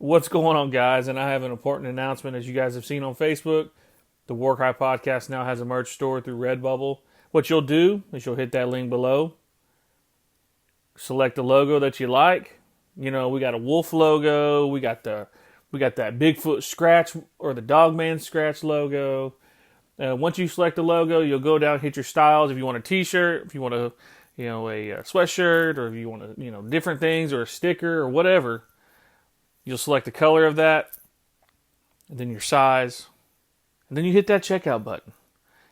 What's going on, guys? And I have an important announcement. As you guys have seen on Facebook, the Warcry Podcast now has a merch store through Redbubble. What you'll do is you'll hit that link below, select the logo that you like. You know, we got a wolf logo, we got that Bigfoot scratch or the Dogman scratch logo. Once you select the logo, you'll go down, hit your styles. If you want a T-shirt, if you want a sweatshirt, or if you want different things, or a sticker or whatever. You'll select the color of that, and then your size, and then you hit that checkout button.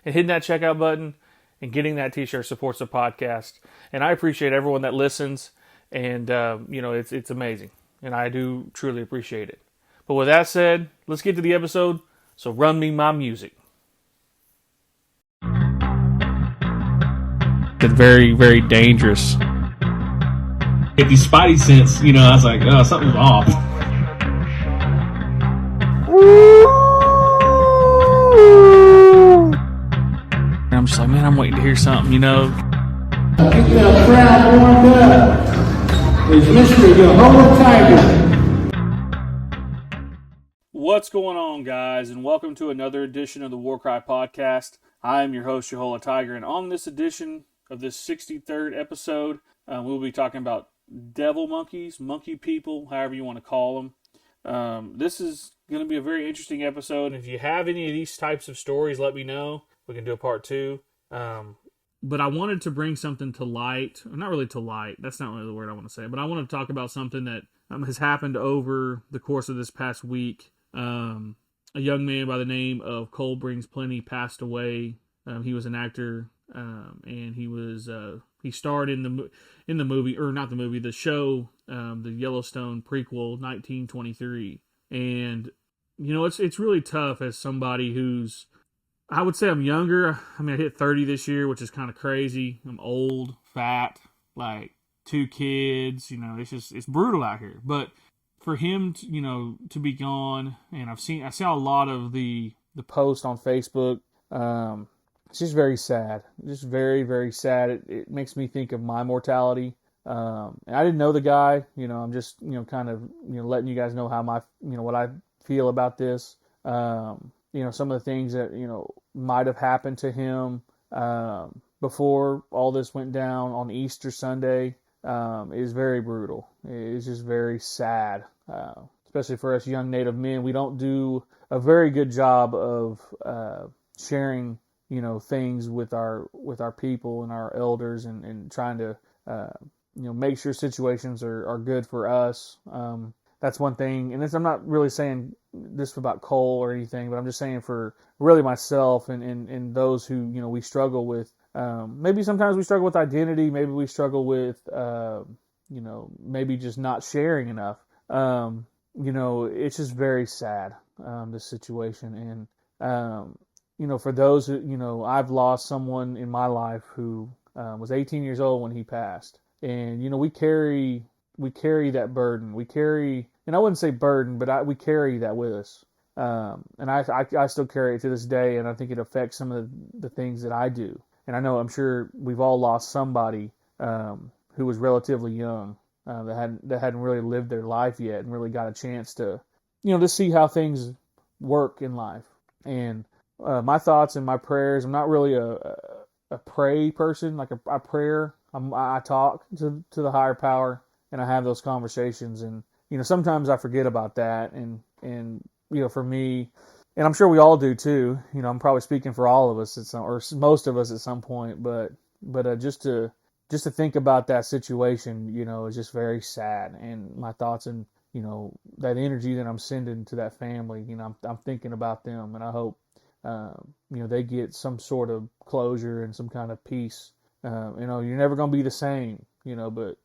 And hitting that checkout button and getting that T-shirt supports the podcast. And I appreciate everyone that listens, and it's amazing, and I do truly appreciate it. But with that said, let's get to the episode. So run me my music. It's very, very dangerous. Get these spidey sense, I was like, oh, something's off. And I'm just like, man, I'm waiting to hear something, Keep that crowd warmed up. There's Mr. Jehovah Tiger. What's going on, guys, and welcome to another edition of the Warcry Podcast. I am your host, Jehovah Tiger, and on this edition of this 63rd episode, we'll be talking about devil monkeys, monkey people, however you want to call them. This is going to be a very interesting episode, and if you have any of these types of stories, let me know. We can do a part 2. But I wanted to bring something to light. Not really to light. That's not really the word I want to say. But I want to talk about something that has happened over the course of this past week. A young man by the name of Cole Brings Plenty passed away. He was an actor, and he starred in the movie, or not the movie, the show, the Yellowstone prequel, 1923. And it's really tough as somebody who's, I would say I'm younger. I mean, I hit 30 this year, which is kind of crazy. I'm old, fat, like 2 kids. It's brutal out here. But for him, to be gone, and I saw a lot of the posts on Facebook. It's just very sad. Just very, very sad. It makes me think of my mortality. And I didn't know the guy. I'm just kind of letting you guys know how what I feel about this. Some of the things that might have happened to him before all this went down on Easter Sunday is very brutal. It's just very sad, especially for us young Native men. We don't do a very good job of sharing things with our people and our elders, and trying to make sure situations are good for us. That's one thing, and I'm not really saying this about Cole or anything, but I'm just saying for really myself and those who we struggle with. Maybe sometimes we struggle with identity. Maybe we struggle with maybe just not sharing enough. It's just very sad, this situation, and for those who I've lost someone in my life who was 18 years old when he passed, and we carry that burden. We carry, and I wouldn't say burden, but we carry that with us. And I still carry it to this day, and I think it affects some of the things that I do. And I'm sure we've all lost somebody who was relatively young, that hadn't really lived their life yet and really got a chance to, to see how things work in life. And my thoughts and my prayers, I'm not really a pray person, like a prayer. I talk to the higher power, and I have those conversations, and sometimes I forget about that, and for me, and I'm sure we all do too. I'm probably speaking for all of us or most of us at some point, but just to think about that situation, is just very sad. And my thoughts and that energy that I'm sending to that family, I'm thinking about them, and I hope they get some sort of closure and some kind of peace. You're never going to be the same, but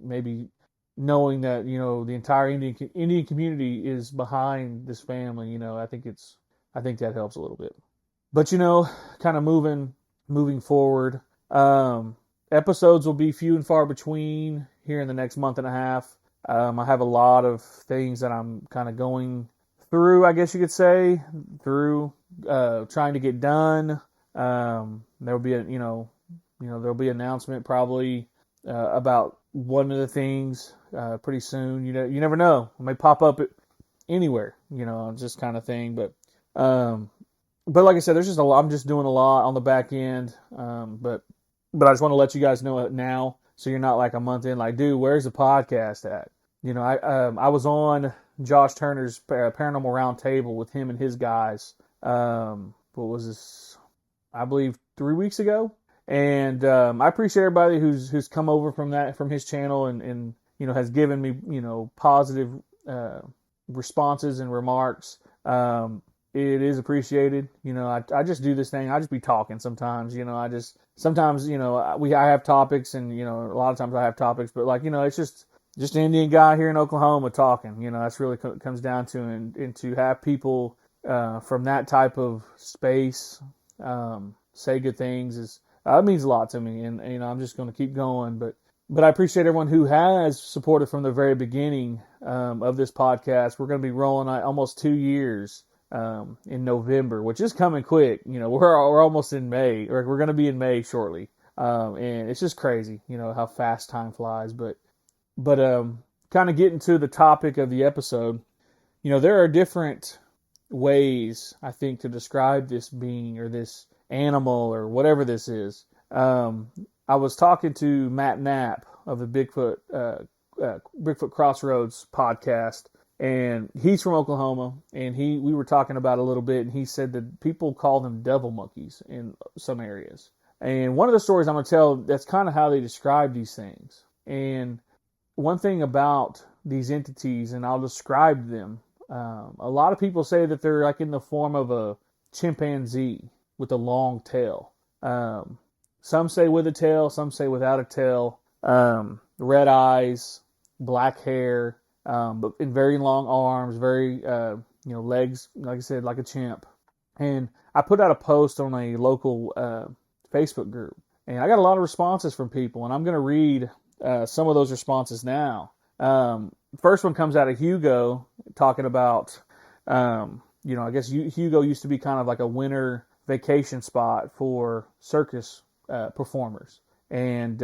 maybe knowing that the entire Indian community is behind this family, I think that helps a little bit. But kind of moving forward, episodes will be few and far between here in the next month and a half. I have a lot of things that I'm kind of going through, I guess you could say, trying to get done. There'll be there'll be an announcement probably about one of the things pretty soon. You never know. It may pop up anywhere, just kind of thing. But like I said, there's just a lot. I'm just doing a lot on the back end. But I just want to let you guys know it now, so you're not like a month in, like, dude, where's the podcast at? I was on Josh Turner's Paranormal Roundtable with him and his guys. What was this? I believe 3 weeks ago. And I appreciate everybody who's come over from his channel and has given me positive responses and remarks. It is appreciated. I just do this thing. I just be talking sometimes. I have topics, and a lot of times I have topics, but it's just an Indian guy here in Oklahoma talking. That's really comes down to, and to have people from that type of space say good things it means a lot to me, and I'm just going to keep going. But I appreciate everyone who has supported from the very beginning of this podcast. We're going to be rolling almost 2 years in November, which is coming quick. We're almost in May, or we're going to be in May shortly, and it's just crazy, how fast time flies. But kind of getting to the topic of the episode, there are different ways, I think, to describe this being or this animal or whatever this is. I was talking to Matt Knapp of the Bigfoot Crossroads podcast, and he's from Oklahoma, and we were talking about it a little bit, and he said that people call them devil monkeys in some areas. And one of the stories I'm going to tell, that's kind of how they describe these things. And one thing about these entities, and I'll describe them, a lot of people say that they're like in the form of a chimpanzee with a long tail. Some say with a tail, some say without a tail. Red eyes, black hair, but in very long arms, very legs, like I said, like a chimp. And I put out a post on a local Facebook group, and I got a lot of responses from people, and I'm going to read some of those responses now. First one comes out of Hugo, talking about, I guess Hugo used to be kind of like a winter vacation spot for circus performers. And,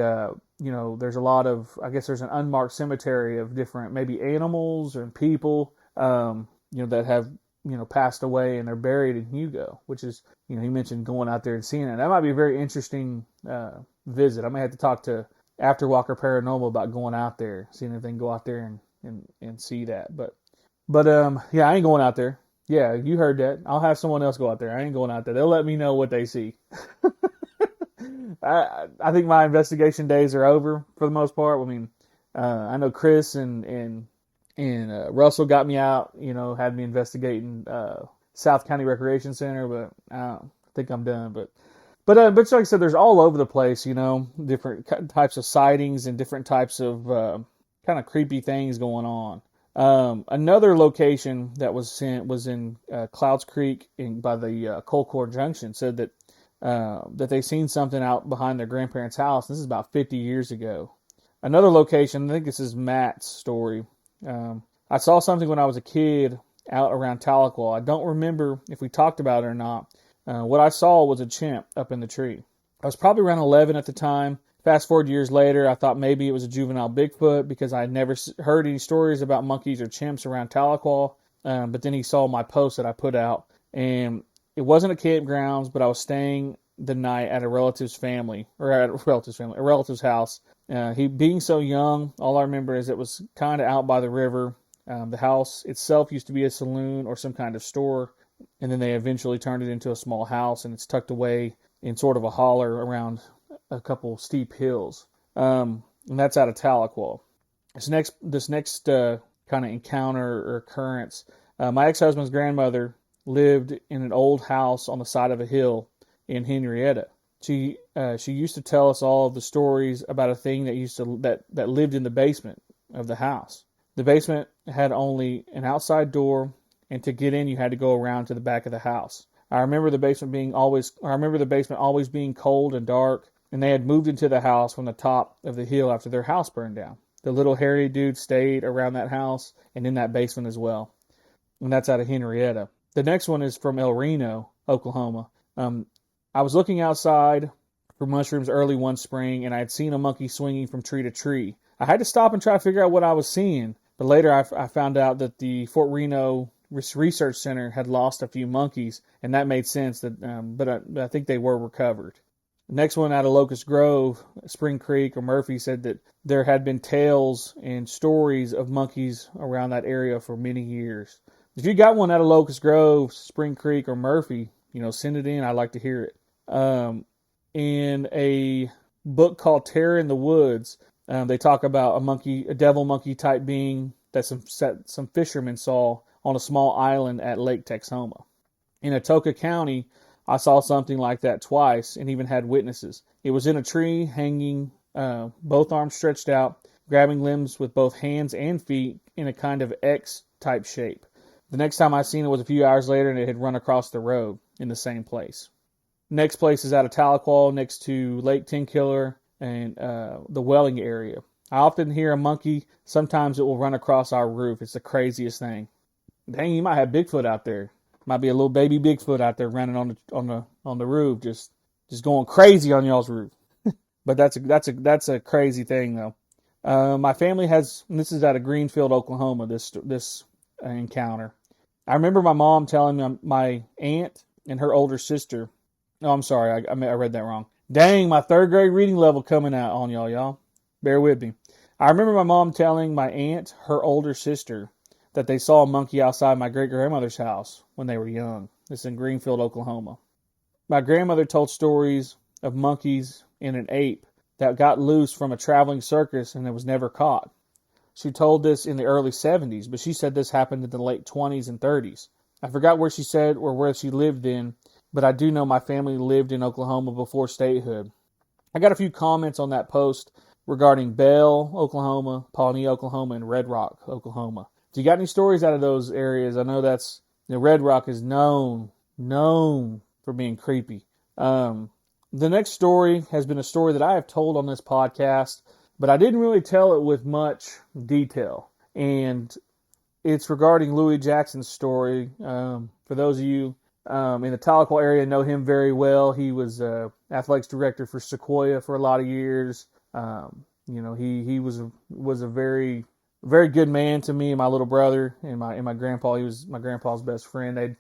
there's a lot of, I guess there's an unmarked cemetery of different, maybe animals and people, that have, passed away, and they're buried in Hugo, which is, he mentioned going out there and seeing it. That might be a very interesting visit. I may have to talk to Afterwalker Paranormal about going out there, seeing if they can go out there and see that. But yeah, I ain't going out there. Yeah, you heard that. I'll have someone else go out there. I ain't going out there. They'll let me know what they see. I think my investigation days are over for the most part. I mean, I know Chris and Russell got me out, had me investigating South County Recreation Center, but I think I'm done. But like I said, there's all over the place, different types of sightings and different types of kind of creepy things going on. Another location that was sent was in Clouds Creek by the Colcord Junction. Said that they seen something out behind their grandparents' house. This is about 50 years ago. Another location, I think this is Matt's story. I saw something when I was a kid out around Tahlequah. I don't remember if we talked about it or not. What I saw was a chimp up in the tree. I was probably around 11 at the time. Fast forward years later, I thought maybe it was a juvenile Bigfoot because I had never heard any stories about monkeys or chimps around Tahlequah. But then he saw my post that I put out, and it wasn't at campgrounds, but I was staying the night at a relative's house. He being so young, all I remember is it was kind of out by the river. The house itself used to be a saloon or some kind of store, and then they eventually turned it into a small house, and it's tucked away in sort of a holler around a couple steep hills. And that's out of Tahlequah. This next kind of encounter or occurrence, my ex-husband's grandmother lived in an old house on the side of a hill in Henrietta. She used to tell us all of the stories about a thing that lived in the basement of the house. The basement had only an outside door, and to get in you had to go around to the back of the house. I remember the basement always being cold and dark, and they had moved into the house from the top of the hill after their house burned down. The little hairy dude stayed around that house and in that basement as well. And that's out of Henrietta. The next one is from El Reno, Oklahoma. I was looking outside for mushrooms early one spring, and I had seen a monkey swinging from tree to tree. I had to stop and try to figure out what I was seeing. But later I found out that the Fort Reno Research Center had lost a few monkeys, and that made sense. But I think they were recovered. The next one out of Locust Grove, Spring Creek, or Murphy, said that there had been tales and stories of monkeys around that area for many years. If you got one out of Locust Grove, Spring Creek, or Murphy, send it in. I'd like to hear it. In a book called Terror in the Woods, they talk about a devil monkey type being that some fishermen saw on a small island at Lake Texoma. In Atoka County, I saw something like that twice and even had witnesses. It was in a tree, hanging, both arms stretched out, grabbing limbs with both hands and feet in a kind of X type shape. The next time I seen it was a few hours later, and it had run across the road in the same place. Next place is out of Tahlequah, next to Lake Tenkiller and the Welling area. I often hear a monkey. Sometimes it will run across our roof. It's the craziest thing. Dang, you might have Bigfoot out there. Might be a little baby Bigfoot out there running on the roof, just going crazy on y'all's roof. But that's a crazy thing though. My family has. This is out of Greenfield, Oklahoma. This encounter. I remember my mom telling me my aunt and her older sister. Oh, I'm sorry, I read that wrong. Dang, my 3rd grade reading level coming out on y'all. Bear with me. I remember my mom telling my aunt, her older sister, that they saw a monkey outside my great-grandmother's house when they were young. This is in Greenfield, Oklahoma. My grandmother told stories of monkeys and an ape that got loose from a traveling circus and it was never caught. She told this in the early 70s, but she said this happened in the late 20s and 30s. I forgot where she said or where she lived in, but I do know my family lived in Oklahoma before statehood. I got a few comments on that post regarding Bell, Oklahoma, Pawnee, Oklahoma, and Red Rock, Oklahoma. Do you got any stories out of those areas? I know that's Red Rock is known for being creepy. The next story has been a story that I have told on this podcast, but I didn't really tell it with much detail. And it's regarding Louis Jackson's story. For those of you in the Tahlequah area know him very well. He was athletics director for Sequoia for a lot of years. He was a very good man to me and my little brother and my grandpa. He was my grandpa's best friend. I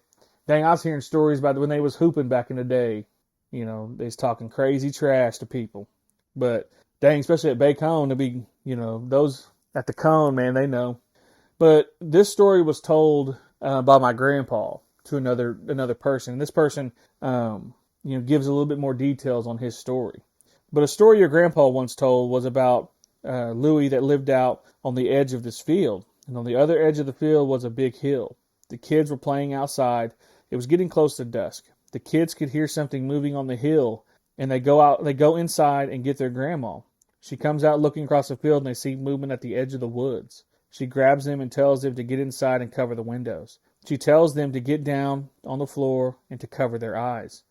was hearing stories about when they was hooping back in the day. They was talking crazy trash to people. But dang, especially at Bay Cone, to be, those at the Cone, man, they know. But this story was told by my grandpa to another person. And this person, gives a little bit more details on his story. But a story your grandpa once told was about Louis that lived out on the edge of this field. And on the other edge of the field was a big hill. The kids were playing outside. It was getting close to dusk. The kids could hear something moving on the hill, and they go inside and get their grandma. She comes out looking across the field, and they see movement at the edge of the woods. She grabs them and tells them to get inside and cover the windows. She tells them to get down on the floor and to cover their eyes.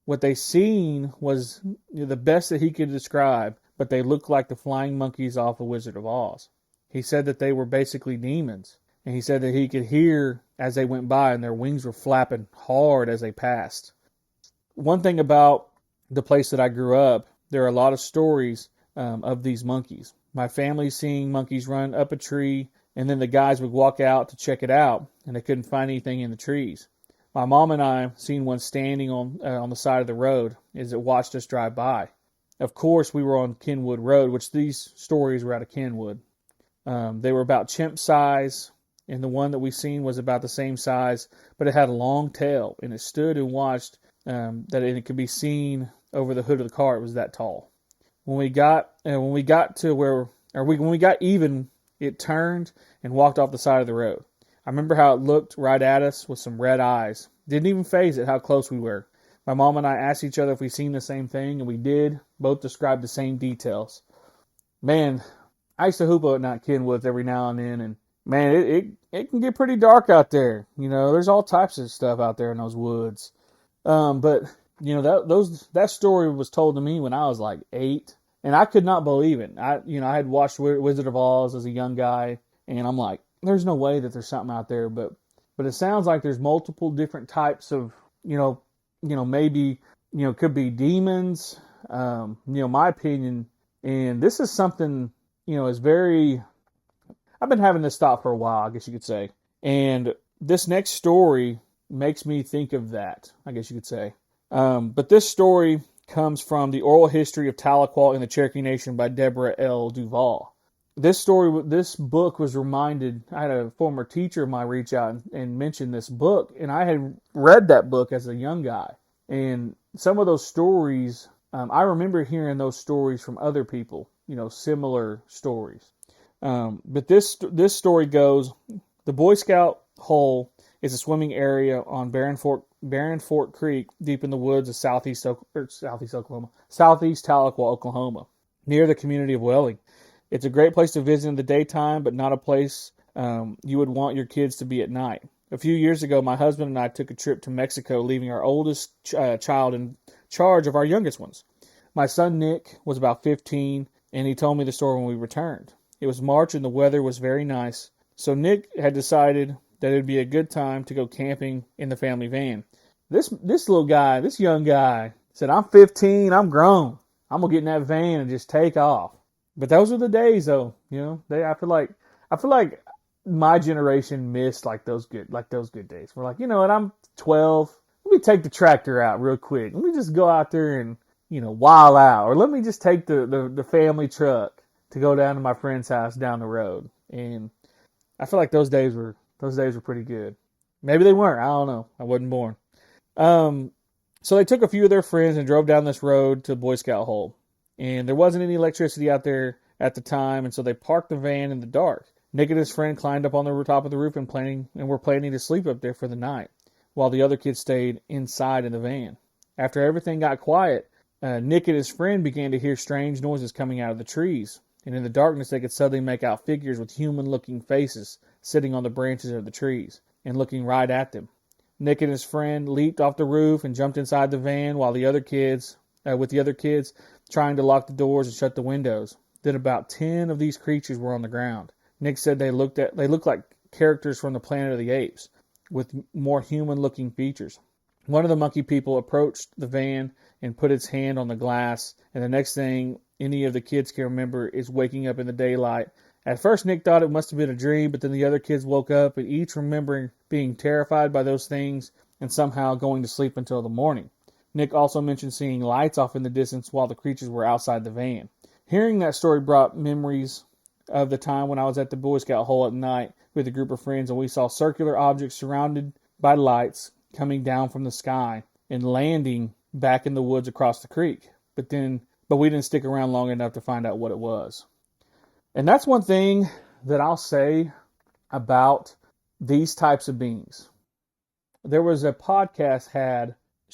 What they seen was the best that he could describe, but they looked like the flying monkeys off The Wizard of Oz. He said that they were basically demons, and he said that he could hear as they went by, and their wings were flapping hard as they passed. One thing about the place that I grew up, there are a lot of stories of these monkeys. My family seeing monkeys run up a tree, and then the guys would walk out to check it out, and they couldn't find anything in the trees. My mom and I seen one standing on the side of the road as it watched us drive by. Of course, we were on Kenwood Road, which these stories were out of Kenwood. They were about chimp size, and the one that we seen was about the same size, but it had a long tail, and it stood and watched that it could be seen over the hood of the car. It was that tall. When we got even, it turned and walked off the side of the road. I remember how it looked right at us with some red eyes. Didn't even faze it how close we were. My mom and I asked each other if we seen the same thing, and we did. Both described the same details. Man, I used to hoop at night Kenwoods every now and then, and man, it can get pretty dark out there. There's all types of stuff out there in those woods. But that story was told to me when I was like 8, and I could not believe it. I had watched Wizard of Oz as a young guy, and I'm like, there's no way that there's something out there. But it sounds like there's multiple different types of maybe could be demons. My opinion, and this is something is very. I've been having this thought for a while, I guess you could say. And this next story makes me think of that, I guess you could say. But this story comes from The Oral History of Tahlequah in the Cherokee Nation by Deborah L. Duval. This book was reminded, I had a former teacher of mine reach out and mention this book, and I had read that book as a young guy. And some of those stories, I remember hearing those stories from other people, similar stories. But this story goes, the Boy Scout hole is a swimming area on Barren Fort Creek, deep in the woods of southeast Tahlequah, Oklahoma, near the community of Welling. It's a great place to visit in the daytime, but not a place you would want your kids to be at night. A few years ago, my husband and I took a trip to Mexico, leaving our oldest child in charge of our youngest ones. My son Nick was about 15, and he told me the story when we returned. It was March and the weather was very nice, so Nick had decided that it would be a good time to go camping in the family van. This young guy said, "I'm 15, I'm grown. I'm gonna get in that van and just take off." But those are the days, though. I feel like my generation missed those good days. We're like, what? I'm 12. Let me take the tractor out real quick. Let me just go out there and while out, or let me just take the family truck to go down to my friend's house down the road. And I feel like those days were pretty good. Maybe they weren't. I don't know. I wasn't born. So they took a few of their friends and drove down this road to Boy Scout hole. And there wasn't any electricity out there at the time, and so they parked the van in the dark. Nick and his friend climbed up on the top of the roof and were planning to sleep up there for the night, while the other kids stayed inside in the van. After everything got quiet, Nick and his friend began to hear strange noises coming out of the trees, and in the darkness they could suddenly make out figures with human-looking faces sitting on the branches of the trees and looking right at them. Nick and his friend leaped off the roof and jumped inside the van, while the other kids trying to lock the doors and shut the windows. Then about 10 of these creatures were on the ground. Nick said they looked like characters from the Planet of the Apes, with more human-looking features. One of the monkey people approached the van and put its hand on the glass, and the next thing any of the kids can remember is waking up in the daylight. At first, Nick thought it must have been a dream, but then the other kids woke up, and each remembering being terrified by those things and somehow going to sleep until the morning. Nick also mentioned seeing lights off in the distance while the creatures were outside the van. Hearing that story brought memories of the time when I was at the Boy Scout hole at night with a group of friends, and we saw circular objects surrounded by lights coming down from the sky and landing back in the woods across the creek. But we didn't stick around long enough to find out what it was. And that's one thing that I'll say about these types of beings. There was a podcast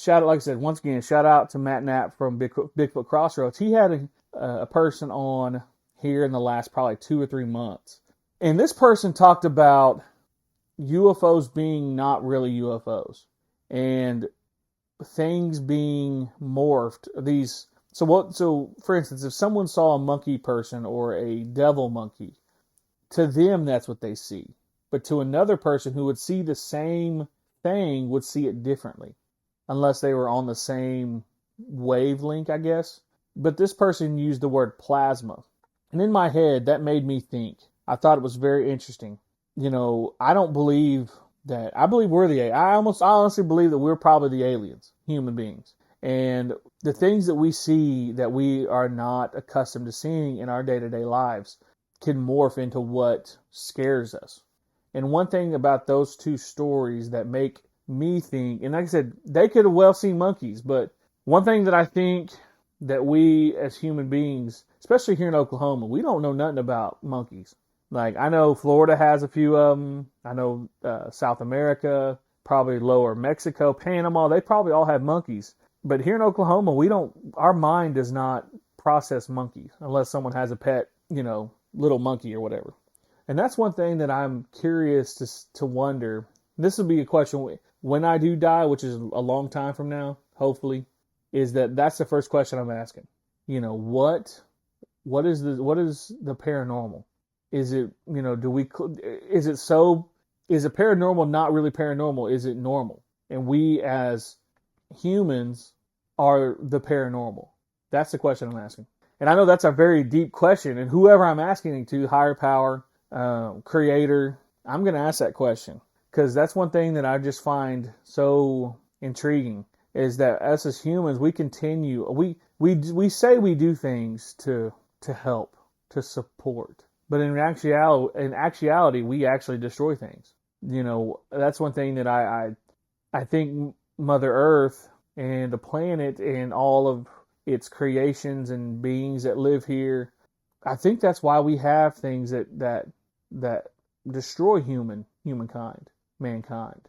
like I said, once again, shout out to Matt Knapp from Bigfoot Crossroads. He had a person on here in the last probably 2 or 3 months. And this person talked about UFOs being not really UFOs and things being morphed. So for instance, if someone saw a monkey person or a devil monkey, to them that's what they see. But to another person who would see the same thing would see it differently, unless they were on the same wavelength, I guess. But this person used the word plasma. And in my head, that made me think. I thought it was very interesting. I don't believe that. I believe we're the aliens. I honestly believe that we're probably the aliens, human beings. And the things that we see that we are not accustomed to seeing in our day-to-day lives can morph into what scares us. And one thing about those two stories that make me think, and like I said, they could have well seen monkeys, but one thing that I think that we as human beings, especially here in Oklahoma, we don't know nothing about monkeys. Like, I know Florida has a few of them. I know South America, probably lower Mexico, Panama, they probably all have monkeys. But here in Oklahoma, our mind does not process monkeys unless someone has a pet, little monkey or whatever. And that's one thing that I'm curious to wonder. This will be a question when I do die, which is a long time from now, hopefully, that's the first question I'm asking. What is the paranormal? Is it, is it paranormal not really paranormal? Is it normal? And we as humans are the paranormal? That's the question I'm asking. And I know that's a very deep question, and whoever I'm asking it to, higher power, creator? I'm going to ask that question because that's one thing that I just find so intriguing is that us as humans, we continue, we say we do things to help, to support, but in actuality, we actually destroy things. That's one thing that I think Mother Earth and the planet and all of its creations and beings that live here, I think that's why we have things that destroy mankind,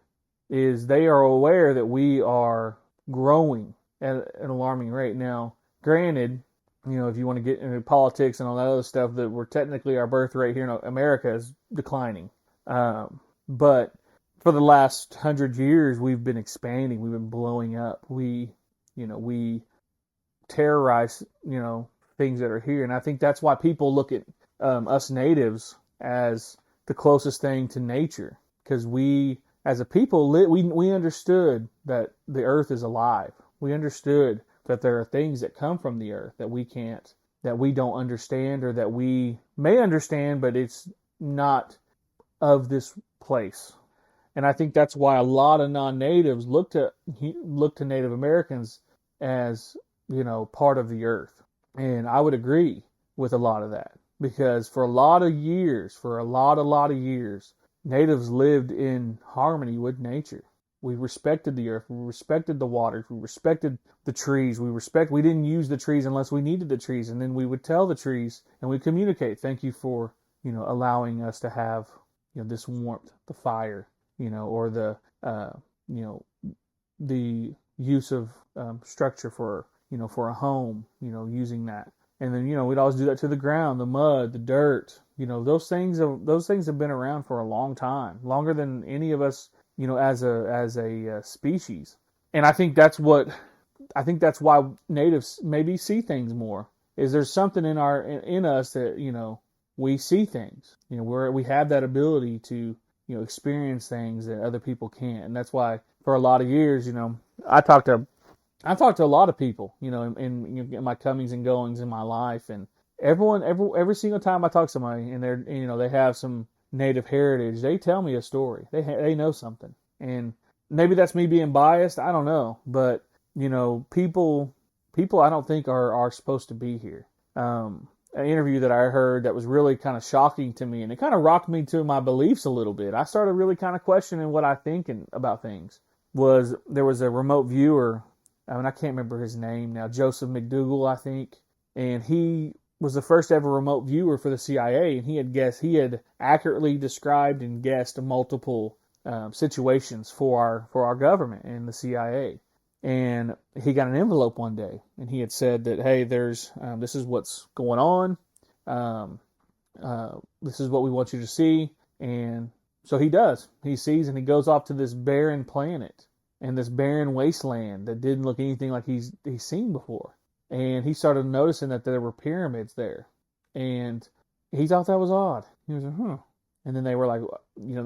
is they are aware that we are growing at an alarming rate. Now, granted, if you want to get into politics and all that other stuff, that we're technically our birth rate here in America is declining. But for the last 100 years, we've been expanding, we've been blowing up. We terrorize, things that are here. And I think that's why people look at us natives as the closest thing to nature, because we, as a people, we understood that the earth is alive. We understood that there are things that come from the earth that we don't understand, or that we may understand, but it's not of this place. And I think that's why a lot of non-natives look to Native Americans as, part of the earth. And I would agree with a lot of that, because for a lot of years, natives lived in harmony with nature. We respected the earth, we respected the waters, we respected the trees, we didn't use the trees unless we needed the trees, and then we would tell the trees and we communicate, thank you for, allowing us to have, this warmth, the fire, or the use of structure for a home, using that. And then, we'd always do that to the ground, the mud, the dirt, those things have been around for a long time, longer than any of us, as a species. And I think that's why natives maybe see things more, is there's something in us that, we see things, we have that ability to, experience things that other people can't. And that's why for a lot of years, I talked to a lot of people, in my comings and goings in my life, and every single time I talk to somebody and they have some native heritage, they tell me a story. They know something. And maybe that's me being biased, I don't know, but people I don't think are supposed to be here. An interview that I heard that was really kind of shocking to me, and it kind of rocked me to my beliefs a little bit. I started really kind of questioning what I think about things. There was a remote viewer, I can't remember his name now, Joseph McDougal, I think, and he was the first ever remote viewer for the CIA, and he had accurately described and guessed multiple situations for our government and the CIA. And he got an envelope one day, and he had said that, hey, this is what's going on. This is what we want you to see. And so he does. He sees, and he goes off to this barren planet and this barren wasteland that didn't look anything like he's seen before. And he started noticing that there were pyramids there. And he thought that was odd. He was like, huh. And then they were like,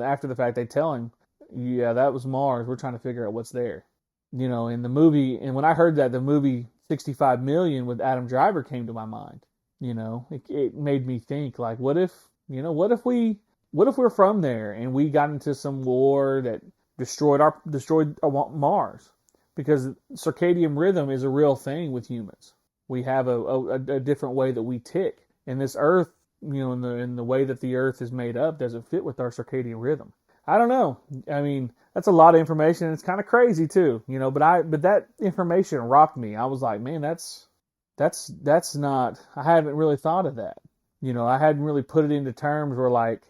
after the fact, they tell him, yeah, that was Mars. We're trying to figure out what's there. In the movie, and when I heard that, the movie 65 Million with Adam Driver came to my mind. It made me think, like, what if we're from there and we got into some war that destroyed Mars? Because circadian rhythm is a real thing with humans. We have a different way that we tick, and this Earth, in the way that the Earth is made up, doesn't fit with our circadian rhythm. I don't know. I mean, that's a lot of information, and it's kind of crazy too, but that information rocked me. I was like, man, that's not, I haven't really thought of that. I hadn't really put it into terms where, like,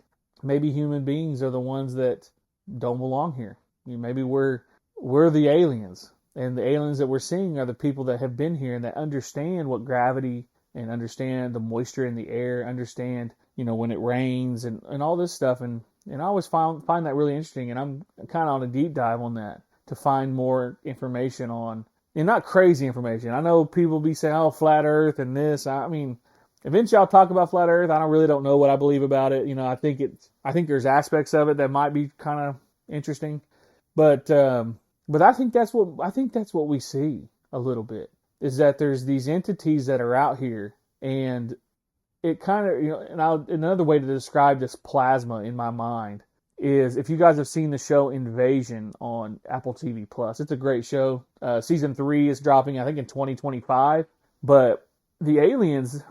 maybe human beings are the ones that don't belong here. Maybe we're the aliens, and the aliens that we're seeing are the people that have been here and that understand what gravity, and understand the moisture in the air, understand, when it rains and all this stuff. And I always find that really interesting, and I'm kind of on a deep dive on that to find more information on, and not crazy information. I know people be saying, oh, flat earth and this. I mean, eventually I'll talk about flat earth. I really don't know what I believe about it. I think there's aspects of it that might be kind of interesting, but I think that's what we see a little bit, is that there's these entities that are out here, and it kind of, another way to describe this plasma in my mind is if you guys have seen the show Invasion on Apple TV Plus. It's a great show. Season 3 is dropping, I think, in 2025. But the aliens,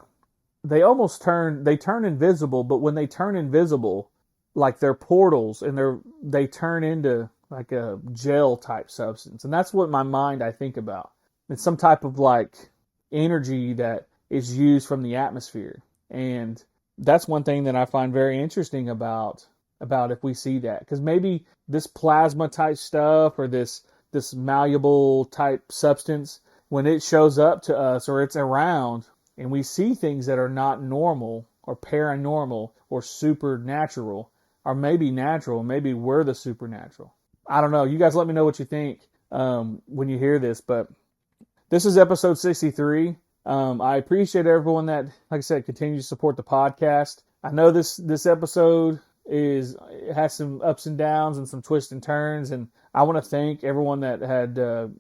they turn invisible, but when they turn invisible, like they're portals and they turn into like a gel type substance. And that's what my mind I think about. It's some type of like energy that is used from the atmosphere. And that's one thing that I find very interesting about if we see that, because maybe this plasma type stuff or this malleable type substance, when it shows up to us or it's around and we see things that are not normal or paranormal or supernatural, or maybe natural, maybe we're the supernatural. I don't know. You guys let me know what you think when you hear this, but this is episode 63. I appreciate everyone that, like I said, continues to support the podcast. I know this episode has some ups and downs and some twists and turns, and I want to thank everyone that had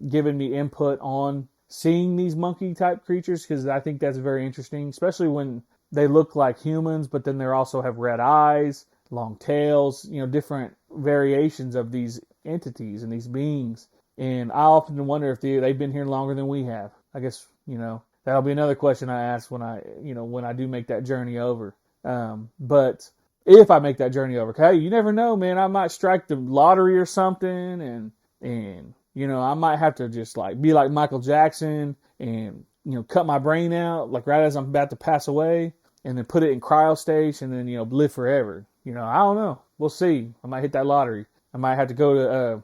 given me input on seeing these monkey type creatures, because I think that's very interesting, especially when they look like humans, but then they also have red eyes, long tails, different variations of these entities and these beings. And I often wonder if they've been here longer than we have. I guess, that'll be another question I ask when I do make that journey over. But if I make that journey over, hey, you never know, man. I might strike the lottery or something, and I might have to just like be like Michael Jackson and cut my brain out like right as I'm about to pass away, and then put it in cryo stage and then live forever. I don't know. We'll see. I might hit that lottery. I might have to go to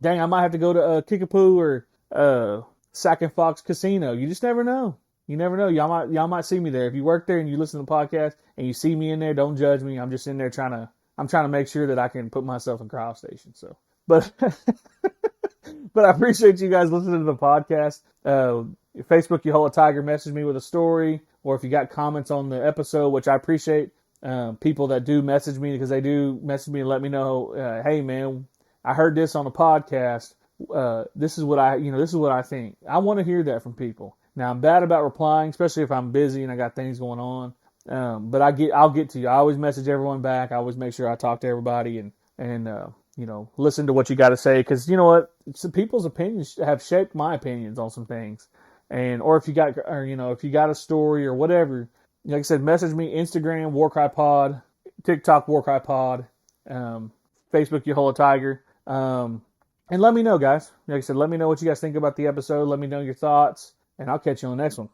I might have to go to Kickapoo or Sack and Fox Casino. You just never know. You never know. Y'all might see me there. If you work there and you listen to the podcast and you see me in there, don't judge me. I'm just in there trying to make sure that I can put myself in cryo station. So, but but I appreciate you guys listening to the podcast. Facebook, you hold a tiger, message me with a story, or if you got comments on the episode, which I appreciate. People that do message me, because they do message me and let me know, hey man, I heard this on the podcast. This is what I think. I want to hear that from people. Now, I'm bad about replying, especially if I'm busy and I got things going on. But I'll get to you. I always message everyone back. I always make sure I talk to everybody and listen to what you got to say. Because you know what, people's opinions have shaped my opinions on some things. Or if you got a story or whatever, like I said, message me, Instagram, Warcry Pod, TikTok, Warcry Pod, Facebook, You Hold a Tiger. And let me know, guys. Like I said, let me know what you guys think about the episode. Let me know your thoughts, and I'll catch you on the next one.